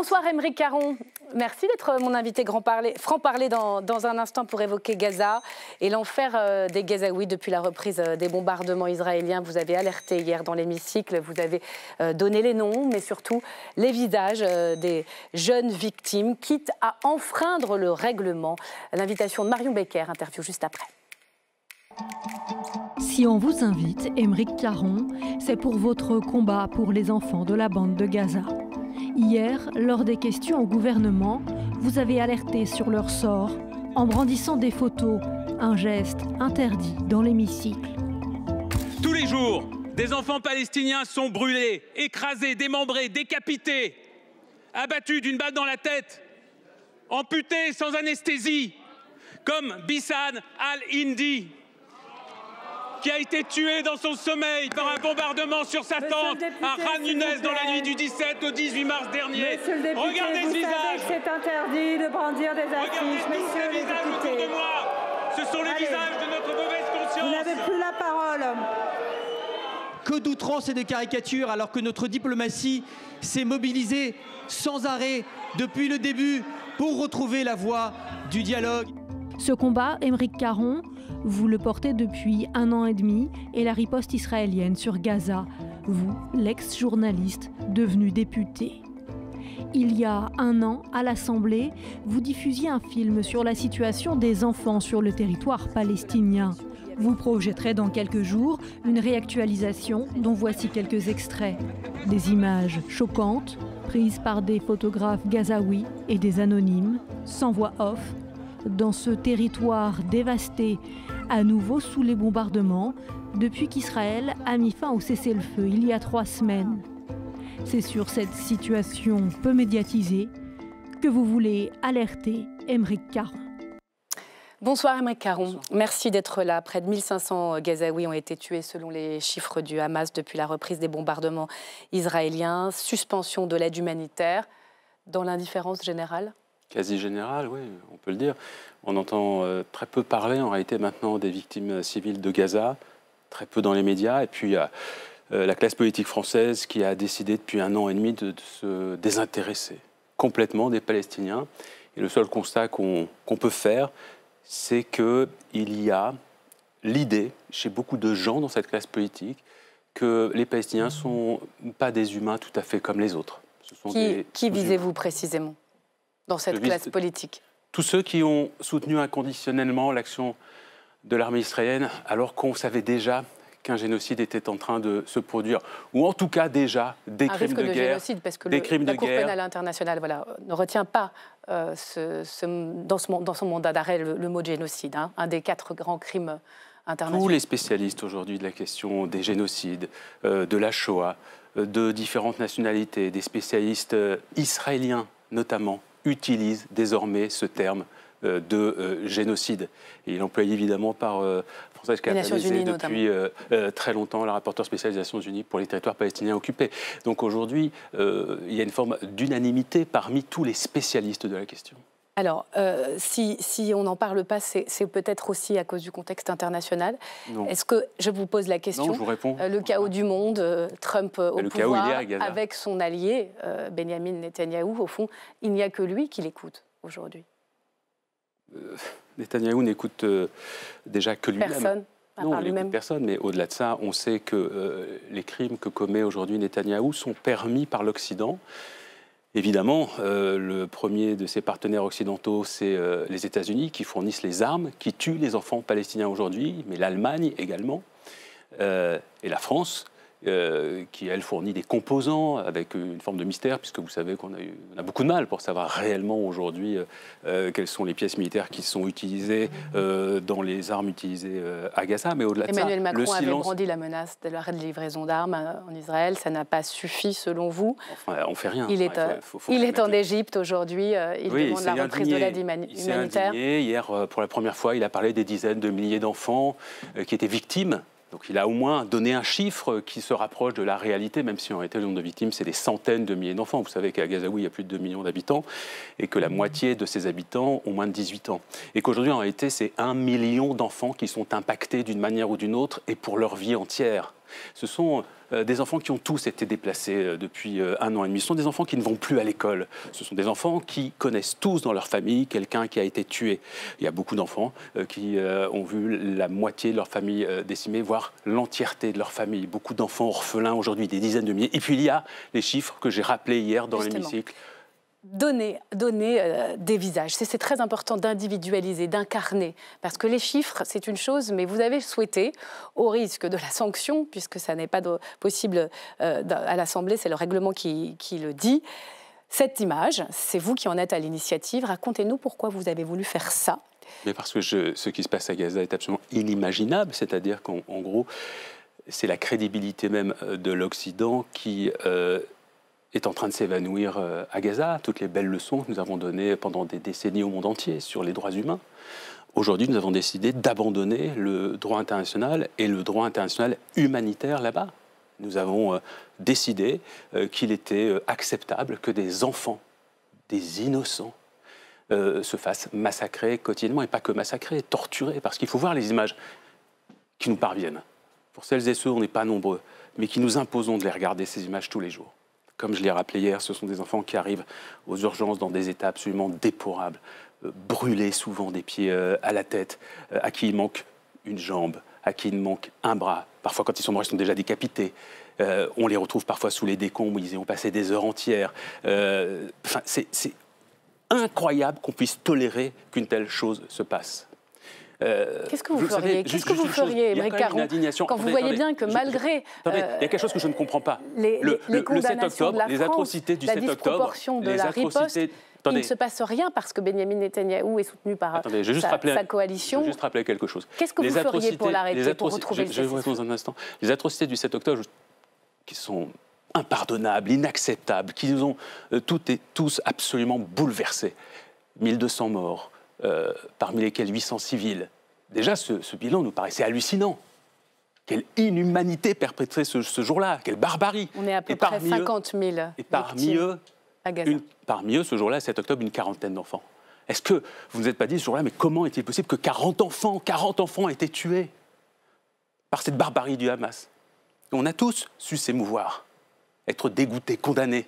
Bonsoir Aymeric Caron, merci d'être mon invité franc-parler dans un instant pour évoquer Gaza et l'enfer des Gazaouis depuis la reprise des bombardements israéliens. Vous avez alerté hier dans l'hémicycle, vous avez donné les noms, mais surtout les visages des jeunes victimes, quitte à enfreindre le règlement. L'invitation de Marion Becker, interview juste après. Si on vous invite, Aymeric Caron, c'est pour votre combat pour les enfants de la bande de Gaza. Hier, lors des questions au gouvernement, vous avez alerté sur leur sort en brandissant des photos, un geste interdit dans l'hémicycle. Tous les jours, des enfants palestiniens sont brûlés, écrasés, démembrés, décapités, abattus d'une balle dans la tête, amputés sans anesthésie, comme Bissam al-Hindi, qui a été tué dans son sommeil par un bombardement sur sa tente à Khan Younes dans la nuit du 17 au 18 mars dernier. Regardez ce visage. C'est interdit de brandir des affiches. Regardez tous ces visages autour de moi. Ce sont les visages de notre mauvaise conscience. Vous n'avez plus la parole. Que d'outrance et de caricatures alors que notre diplomatie s'est mobilisée sans arrêt depuis le début pour retrouver la voie du dialogue. Ce combat, Aymeric Caron, vous le portez depuis 1 an et demi et la riposte israélienne sur Gaza, vous, l'ex-journaliste devenu député. Il y a 1 an, à l'Assemblée, vous diffusiez un film sur la situation des enfants sur le territoire palestinien. Vous projetterez dans quelques jours une réactualisation dont voici quelques extraits. Des images choquantes, prises par des photographes gazaouis et des anonymes, sans voix off, dans ce territoire dévasté, à nouveau sous les bombardements, depuis qu'Israël a mis fin au cessez-le-feu il y a 3 semaines. C'est sur cette situation peu médiatisée que vous voulez alerter Aymeric Caron. Bonsoir Aymeric Caron, bonsoir. Merci d'être là. Près de 1500 Gazaouis ont été tués selon les chiffres du Hamas depuis la reprise des bombardements israéliens. Suspension de l'aide humanitaire dans l'indifférence générale ? Quasi générale, oui, on peut le dire. On entend très peu parler en réalité maintenant des victimes civiles de Gaza, très peu dans les médias. Et puis il y a la classe politique française qui a décidé depuis 1 an et demi de se désintéresser complètement des Palestiniens. Et le seul constat qu'on peut faire, c'est qu'il y a l'idée chez beaucoup de gens dans cette classe politique que les Palestiniens ne sont pas des humains tout à fait comme les autres. Ce sont qui visez-vous précisément dans cette classe politique? Tous ceux qui ont soutenu inconditionnellement l'action de l'armée israélienne alors qu'on savait déjà qu'un génocide était en train de se produire, ou en tout cas déjà des crimes de guerre. Génocide, parce que la Cour pénale internationale ne retient pas dans son mandat d'arrêt le mot de génocide, un des 4 grands crimes internationaux. Tous les spécialistes aujourd'hui de la question des génocides, de la Shoah, de différentes nationalités, des spécialistes israéliens notamment, utilise désormais ce terme de génocide. Et il est employé évidemment par Françoise Cabanese depuis très longtemps, la rapporteure spéciale des Nations Unies pour les territoires palestiniens occupés. Donc aujourd'hui, il y a une forme d'unanimité parmi tous les spécialistes de la question. Alors, si on n'en parle pas, c'est peut-être aussi à cause du contexte international. Est-ce que, je vous pose la question, non, je vous réponds. Le chaos du monde, Trump au pouvoir, avec son allié, Benjamin Netanyahou, au fond, il n'y a que lui qui l'écoute aujourd'hui. Netanyahou n'écoute déjà que lui-même. Personne. Non, il n'écoute personne, mais au-delà de ça, on sait que les crimes que commet aujourd'hui Netanyahou sont permis par l'Occident. Évidemment, le premier de ses partenaires occidentaux, c'est les États-Unis qui fournissent les armes, qui tuent les enfants palestiniens aujourd'hui, mais l'Allemagne également, et la France, qui, elle, fournit des composants avec une forme de mystère, puisque vous savez qu'on a beaucoup de mal pour savoir réellement aujourd'hui quelles sont les pièces militaires qui sont utilisées dans les armes utilisées à Gaza. Mais au-delà de ça, Emmanuel Macron avait brandi la menace de l'arrêt de livraison d'armes en Israël. Ça n'a pas suffi, selon vous. Enfin, on ne fait rien. Il est en Égypte aujourd'hui. Il demande la reprise de l'aide humanitaire. Hier, pour la première fois, il a parlé des dizaines de milliers d'enfants qui étaient victimes. Donc il a au moins donné un chiffre qui se rapproche de la réalité, même si en réalité le nombre de victimes, c'est des centaines de milliers d'enfants. Vous savez qu'à Gazaoui, il y a plus de 2 millions d'habitants et que la moitié de ces habitants ont moins de 18 ans. Et qu'aujourd'hui, en réalité, c'est 1 million d'enfants qui sont impactés d'une manière ou d'une autre et pour leur vie entière. Ce sont des enfants qui ont tous été déplacés depuis 1 an et demi. Ce sont des enfants qui ne vont plus à l'école. Ce sont des enfants qui connaissent tous dans leur famille quelqu'un qui a été tué. Il y a beaucoup d'enfants qui ont vu la moitié de leur famille décimée, voire l'entièreté de leur famille. Beaucoup d'enfants orphelins aujourd'hui, des dizaines de milliers. Et puis il y a les chiffres que j'ai rappelés hier dans l'hémicycle. Donner des visages. C'est très important d'individualiser, d'incarner. Parce que les chiffres, c'est une chose, mais vous avez souhaité, au risque de la sanction, puisque ça n'est pas possible à l'Assemblée, c'est le règlement qui le dit, cette image, c'est vous qui en êtes à l'initiative. Racontez-nous pourquoi vous avez voulu faire ça. Mais parce que ce qui se passe à Gaza est absolument inimaginable. C'est-à-dire qu'en gros, c'est la crédibilité même de l'Occident qui... est en train de s'évanouir à Gaza. Toutes les belles leçons que nous avons données pendant des décennies au monde entier sur les droits humains. Aujourd'hui, nous avons décidé d'abandonner le droit international et le droit international humanitaire là-bas. Nous avons décidé qu'il était acceptable que des enfants, des innocents, se fassent massacrer quotidiennement, et pas que massacrer, torturer, parce qu'il faut voir les images qui nous parviennent. Pour celles et ceux, on n'est pas nombreux, mais qui nous imposons de les regarder, ces images, tous les jours. Comme je l'ai rappelé hier, ce sont des enfants qui arrivent aux urgences dans des états absolument déplorables, brûlés souvent des pieds à la tête, à qui il manque une jambe, à qui il manque un bras. Parfois, quand ils sont morts, ils sont déjà décapités. On les retrouve parfois sous les décombres, ils y ont passé des heures entières. C'est incroyable qu'on puisse tolérer qu'une telle chose se passe. Qu'est-ce que vous feriez, Émeric Caron, quand vous voyez bien que malgré... il y a quelque chose que je ne comprends pas. Les condamnations de la France, les atrocités du 7 octobre, disproportion de la riposte, il ne se passe rien parce que Benyamin Netanyahou est soutenu par sa coalition. Je vais juste rappeler quelque chose. Qu'est-ce que vous feriez pour l'arrêter, pour retrouver le cessez-le-feu ? Je vais vous répondre un instant. Les atrocités du 7 octobre, qui sont impardonnables, inacceptables, qui nous ont toutes et tous absolument bouleversés. 1200 morts. Parmi lesquels 800 civils. Déjà, ce bilan nous paraissait hallucinant. Quelle inhumanité perpétrée ce jour-là, quelle barbarie. On est à peu près 50 000 et parmi eux, à Gaza. Parmi eux, ce jour-là, 7 octobre, une quarantaine d'enfants. Est-ce que vous ne vous êtes pas dit ce jour-là, mais comment est-il possible que 40 enfants aient été tués par cette barbarie du Hamas? On a tous su s'émouvoir, être dégoûtés, condamnés.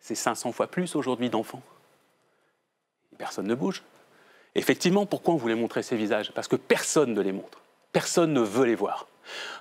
C'est 500 fois plus aujourd'hui d'enfants. Personne ne bouge. Effectivement, pourquoi on voulait montrer ces visages? Parce que personne ne les montre. Personne ne veut les voir.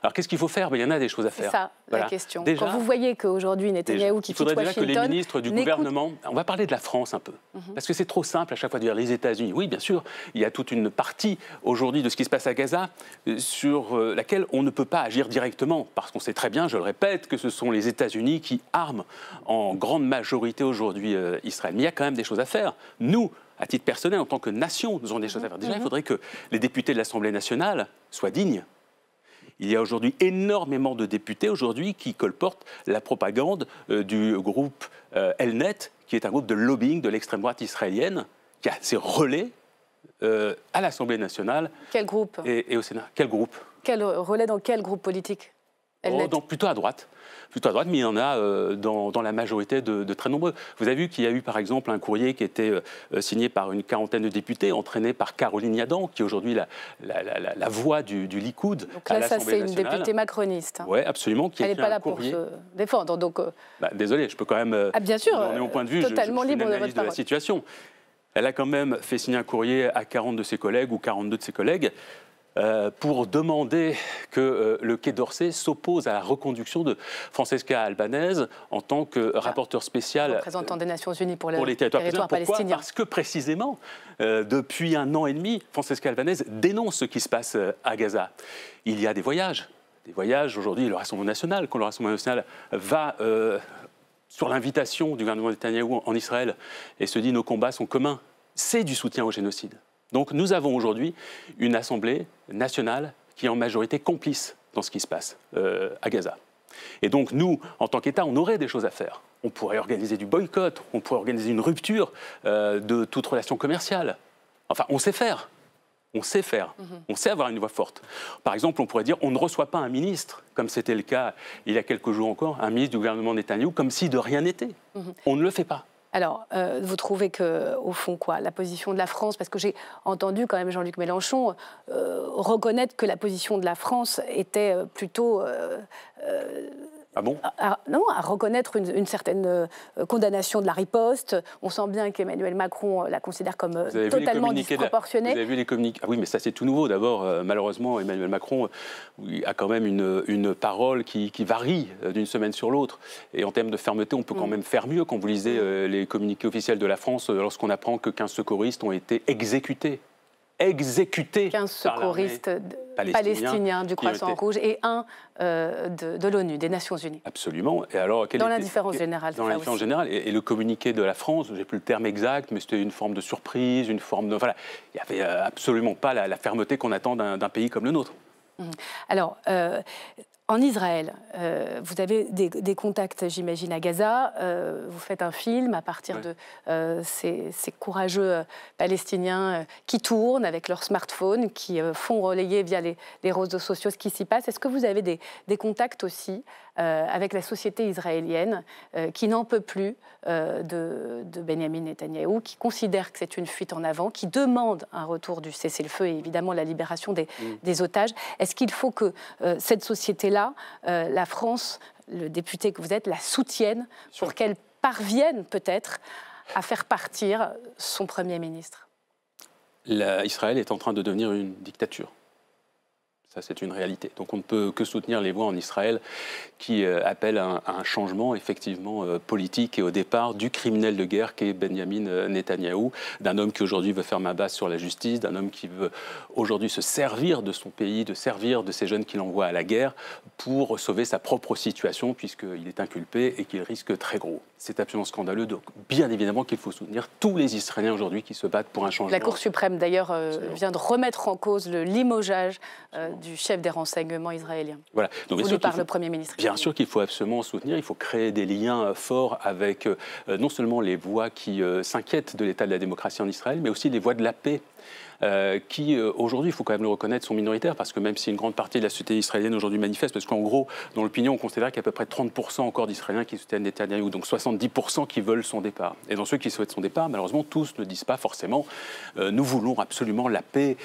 Alors qu'est-ce qu'il faut faire? Il y en a des choses à faire. C'est ça, voilà. La question. Déjà, quand vous voyez qu'aujourd'hui, Netanyahou qui quitte Washington... Il faudrait déjà que les ministres du gouvernement... On va parler de la France un peu. Parce que c'est trop simple à chaque fois de dire les États-Unis. Oui, bien sûr, il y a toute une partie aujourd'hui de ce qui se passe à Gaza sur laquelle on ne peut pas agir directement. Parce qu'on sait très bien, je le répète, que ce sont les États-Unis qui arment en grande majorité aujourd'hui Israël. Mais il y a quand même des choses à faire. Nous, à titre personnel, en tant que nation, nous avons des choses à faire. Déjà, il faudrait que les députés de l'Assemblée nationale soient dignes. Il y a aujourd'hui énormément de députés aujourd'hui qui colportent la propagande du groupe Elnet, qui est un groupe de lobbying de l'extrême droite israélienne, qui a ses relais à l'Assemblée nationale. Quel groupe? Et au Sénat. Quel groupe? Quel relais dans quel groupe politique? Plutôt à droite. Plutôt à droite, mais il y en a dans la majorité de très nombreux. Vous avez vu qu'il y a eu par exemple un courrier qui était signé par une quarantaine de députés, entraîné par Caroline Yadan, qui est aujourd'hui la voix du Likoud donc là, à l'Assemblée nationale. Ça, c'est une députée macroniste. Oui, absolument. Elle n'est pas là pour se défendre. Donc, désolé, je peux quand même... bien sûr, de mon point de vue, totalement je libre fais une de analyse votre de la situation. Elle a quand même fait signer un courrier à 40 de ses collègues ou 42 de ses collègues pour demander que le Quai d'Orsay s'oppose à la reconduction de Francesca Albanese en tant que rapporteur spécial représentant des Nations Unies pour les territoires palestiniens. Pourquoi? Parce que précisément, depuis 1 an et demi, Francesca Albanese dénonce ce qui se passe à Gaza. Il y a des voyages aujourd'hui, le Rassemblement national, quand le Rassemblement national va sur l'invitation du gouvernement Netanyahou en Israël et se dit nos combats sont communs, c'est du soutien au génocide. Donc nous avons aujourd'hui une Assemblée nationale qui est en majorité complice dans ce qui se passe à Gaza. Et donc nous, en tant qu'État, on aurait des choses à faire. On pourrait organiser du boycott, on pourrait organiser une rupture de toute relation commerciale. Enfin, on sait faire. On sait faire. On sait avoir une voix forte. Par exemple, on pourrait dire on ne reçoit pas un ministre, comme c'était le cas il y a quelques jours encore, un ministre du gouvernement Netanyahou, comme si de rien n'était. On ne le fait pas. Alors, vous trouvez que, au fond, quoi, la position de la France, parce que j'ai entendu quand même Jean-Luc Mélenchon reconnaître que la position de la France était plutôt... Ah bon? Non, à reconnaître une certaine condamnation de la riposte. On sent bien qu'Emmanuel Macron la considère comme totalement disproportionnée. Vous avez vu les communiqués? Ah oui, mais ça c'est tout nouveau. D'abord, malheureusement, Emmanuel Macron a quand même une parole qui varie d'une semaine sur l'autre. Et en termes de fermeté, on peut quand même faire mieux. Quand vous lisez les communiqués officiels de la France, lorsqu'on apprend que 15 secouristes ont été exécutés. 15 secouristes palestiniens du Croissant Rouge et un de l'ONU, des Nations Unies. Absolument. Et alors, dans l'indifférence générale. Dans l'indifférence générale. Et le communiqué de la France, je n'ai plus le terme exact, mais c'était une forme de surprise, une forme de... Voilà, il n'y avait absolument pas la fermeté qu'on attend d'un pays comme le nôtre. Alors... en Israël, vous avez des contacts, j'imagine, à Gaza. Vous faites un film à partir de ces courageux Palestiniens qui tournent avec leur smartphone, qui font relayer via les réseaux sociaux ce qui s'y passe. Est-ce que vous avez des contacts aussi avec la société israélienne qui n'en peut plus de Benyamin Netanyahou, qui considère que c'est une fuite en avant, qui demande un retour du cessez-le-feu et évidemment la libération des otages? Est-ce qu'il faut que cette société-là, la France, le député que vous êtes, la soutienne pour qu'elle parvienne peut-être à faire partir son Premier ministre? Israël est en train de devenir une dictature. Ça, c'est une réalité. Donc on ne peut que soutenir les voix en Israël qui appellent à un changement effectivement politique et au départ du criminel de guerre qu'est Benyamin Netanyahou, d'un homme qui aujourd'hui veut faire main basse sur la justice, d'un homme qui veut aujourd'hui se servir de son pays, de servir de ces jeunes qu'il envoie à la guerre pour sauver sa propre situation puisqu'il est inculpé et qu'il risque très gros. C'est absolument scandaleux. Donc bien évidemment qu'il faut soutenir tous les Israéliens aujourd'hui qui se battent pour un changement. La Cour suprême d'ailleurs vient de remettre en cause le limogeage du chef des renseignements israéliens. Voilà. Donc, voulu par le Premier ministre. Bien sûr qu'il faut absolument soutenir, il faut créer des liens forts avec non seulement les voix qui s'inquiètent de l'état de la démocratie en Israël, mais aussi les voix de la paix. Qui aujourd'hui, il faut quand même le reconnaître, sont minoritaires, parce que même si une grande partie de la société israélienne aujourd'hui manifeste, parce qu'en gros, dans l'opinion, on considère qu'il y a à peu près 30% encore d'Israéliens qui soutiennent Netanyahou, donc 70% qui veulent son départ. Et dans ceux qui souhaitent son départ, malheureusement, tous ne disent pas forcément nous voulons absolument la paix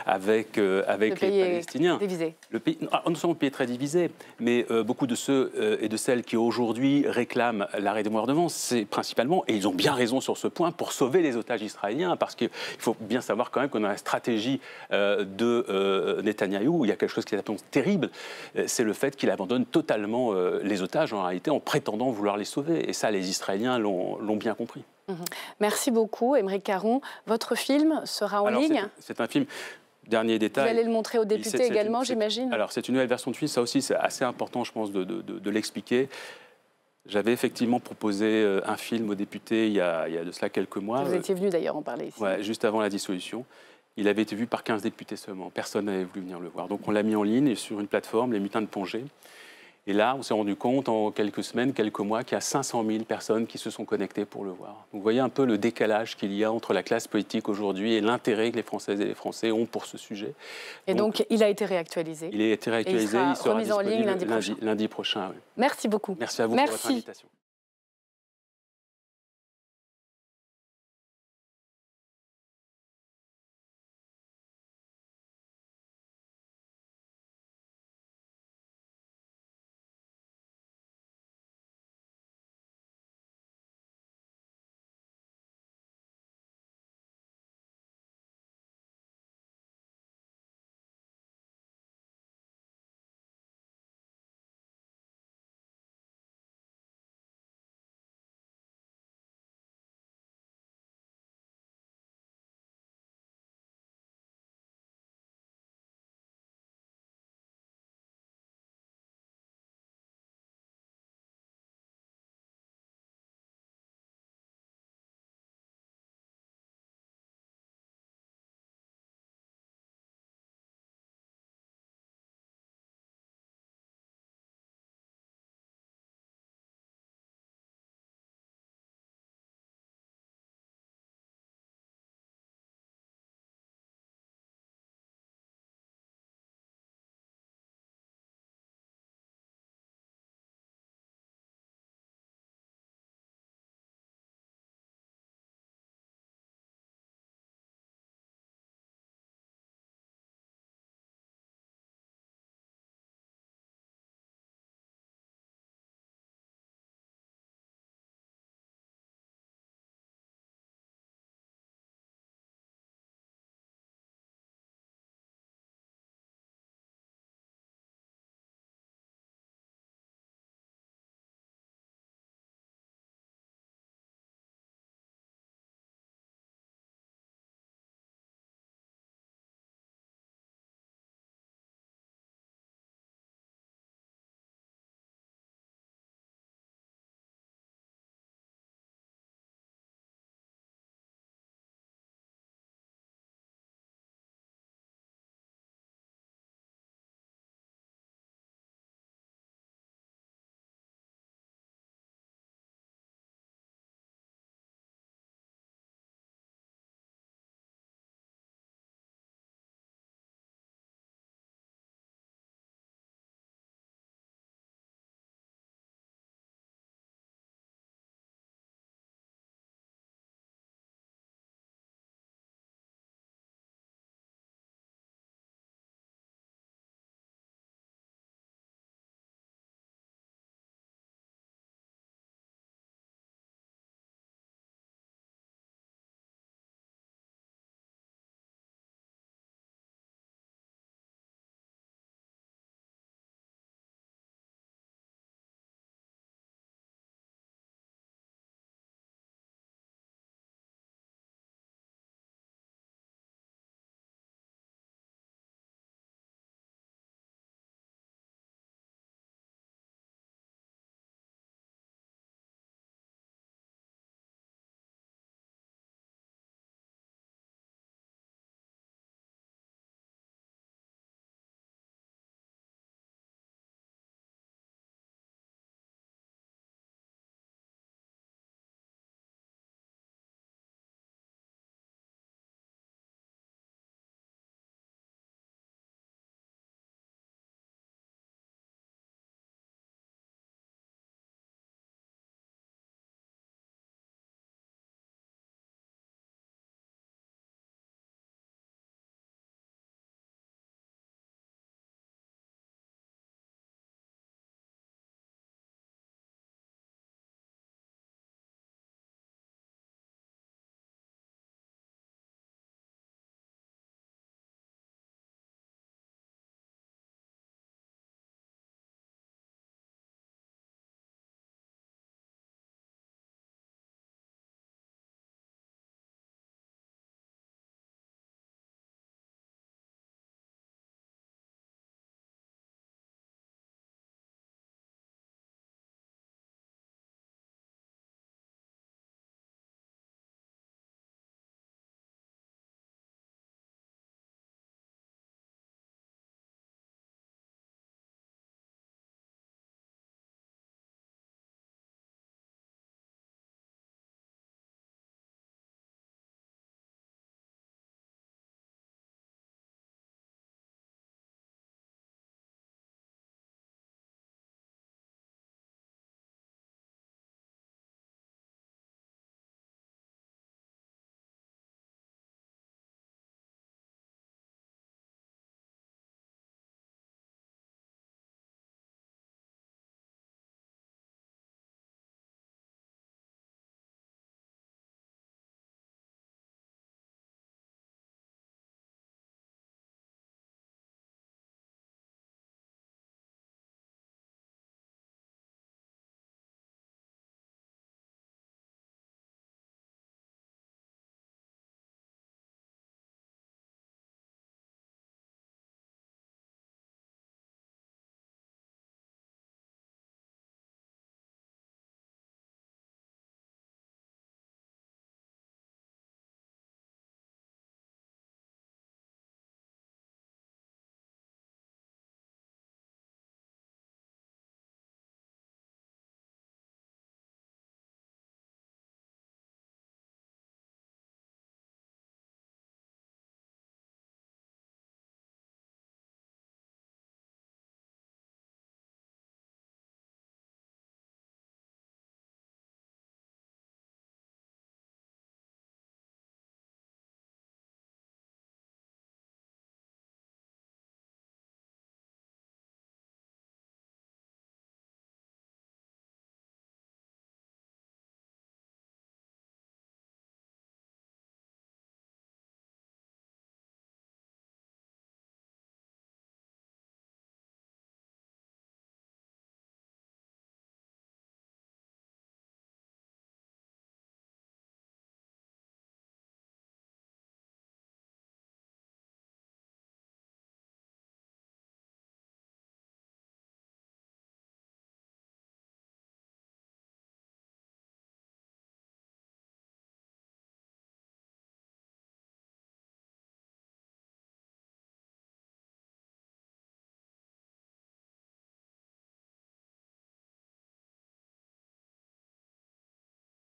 avec les Palestiniens. Divisé. Le pays, non seulement le pays est très divisé, mais beaucoup de ceux et de celles qui aujourd'hui réclament l'arrêt des bombardements, c'est principalement, et ils ont bien raison sur ce point, pour sauver les otages israéliens, parce qu'il faut bien savoir quand même qu'on a la stratégie de Netanyahou, il y a quelque chose qui est absolument terrible, c'est le fait qu'il abandonne totalement les otages en réalité en prétendant vouloir les sauver. Et ça, les Israéliens l'ont bien compris. Merci beaucoup, Aymeric Caron. Votre film sera en ligne? C'est un film... Dernier détail. Vous allez le montrer aux députés également, j'imagine? Alors, c'est une nouvelle version de film. Ça aussi, c'est assez important, je pense, de l'expliquer. J'avais effectivement proposé un film aux députés il y a de cela quelques mois. Vous étiez venu d'ailleurs en parler ici. Ouais, juste avant la dissolution. Il avait été vu par 15 députés seulement. Personne n'avait voulu venir le voir. Donc on l'a mis en ligne sur une plateforme, Les Mutins de Pongée. Et là, on s'est rendu compte en quelques semaines, quelques mois, qu'il y a 500 000 personnes qui se sont connectées pour le voir. Donc vous voyez un peu le décalage qu'il y a entre la classe politique aujourd'hui et l'intérêt que les Françaises et les Français ont pour ce sujet. Et donc il a été réactualisé? Il a été réactualisé, il sera remis en ligne lundi prochain. Lundi prochain, oui. Merci beaucoup. Merci à vous pour votre invitation.